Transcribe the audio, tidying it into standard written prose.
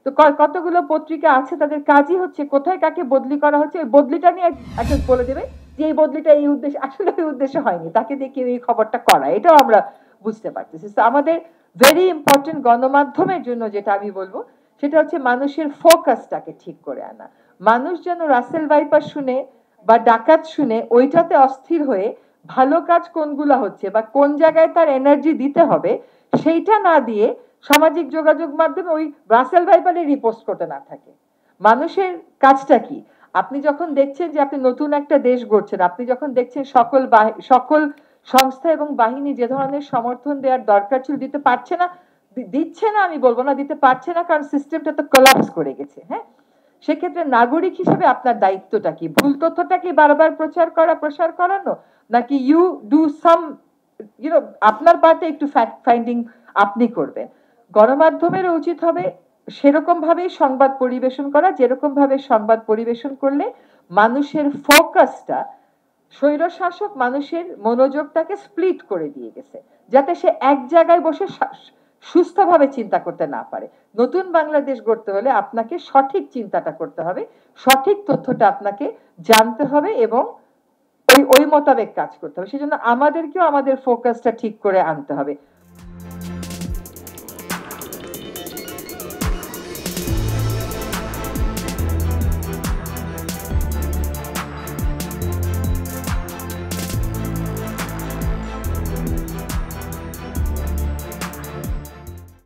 তো কতগুলো পত্রিকা আছে তাদের কাজই হচ্ছে কোথায় কাকে বদলি করা হচ্ছে ওই বদলিটা নিয়ে একটা বলে দেবে যে এই বদলিটা এই উদ্দেশ্যে, আসলে ওই উদ্দেশ্যে হয়নি, তাকে দিয়ে কেউ এই খবরটা করা, এটাও আমরা বুঝতে পারতেছি। তো আমাদের ভেরি ইম্পর্টেন্ট গণমাধ্যমের জন্য যেটা আমি বলবো সেটা হচ্ছে মানুষের ফোকাসটাকে ঠিক করে আনা। মানুষ যেন রাসেল ভাইপার শুনে বা ডাকাত শুনে ওইটাতে অস্থির হয়ে ভালো কাজ কোনগুলা হচ্ছে বা কোন জায়গায় তার এনার্জি দিতে হবে সেইটা না দিয়ে সামাজিক যোগাযোগ মাধ্যমে ওই রাসেল ভাইপারে রিপোস্ট করতে না থাকে। মানুষের কাজটা কি? আপনি যখন দেখছেন যে আপনি নতুন একটা দেশ গড়ছেন, আপনি যখন দেখছেন সকল সংস্থা এবং বাহিনী যে ধরনের সমর্থন দেওয়ার দরকার ছিল দিতে পারছে না, দিচ্ছে না আমি বলবো না, দিতে পারছে না কারণ সিস্টেমটা তো কোলাপস করে গেছে। হ্যাঁ, সেক্ষেত্রে নাগরিক হিসেবে আপনার দায়িত্বটা কি? ভুল তথ্যটা কি বারবার প্রসার করানো, নাকি ইউ ডু সাম আপনার পার্টে একটু ফ্যাক্ট ফাইন্ডিং আপনি করবেন। গণমাধ্যমের উচিত হবে সেরকম ভাবে সংবাদ পরিবেশন করা যেরকম ভাবে সংবাদ পরিবেশন করলে মানুষের ফোকাসটা, স্বৈরশাসক মানুষের মনোযোগটাকে স্প্লিট করে দিয়ে গেছে যাতে সে এক জায়গায় বসে সুস্থভাবে চিন্তা করতে না পারে। নতুন বাংলাদেশ গড়তে হলে আপনাকে সঠিক চিন্তাটা করতে হবে, সঠিক তথ্যটা আপনাকে জানতে হবে এবং ওই ওই মোতাবেক কাজ করতে হবে। সেজন্য আমাদেরকেও আমাদের ফোকাসটা ঠিক করে আনতে হবে।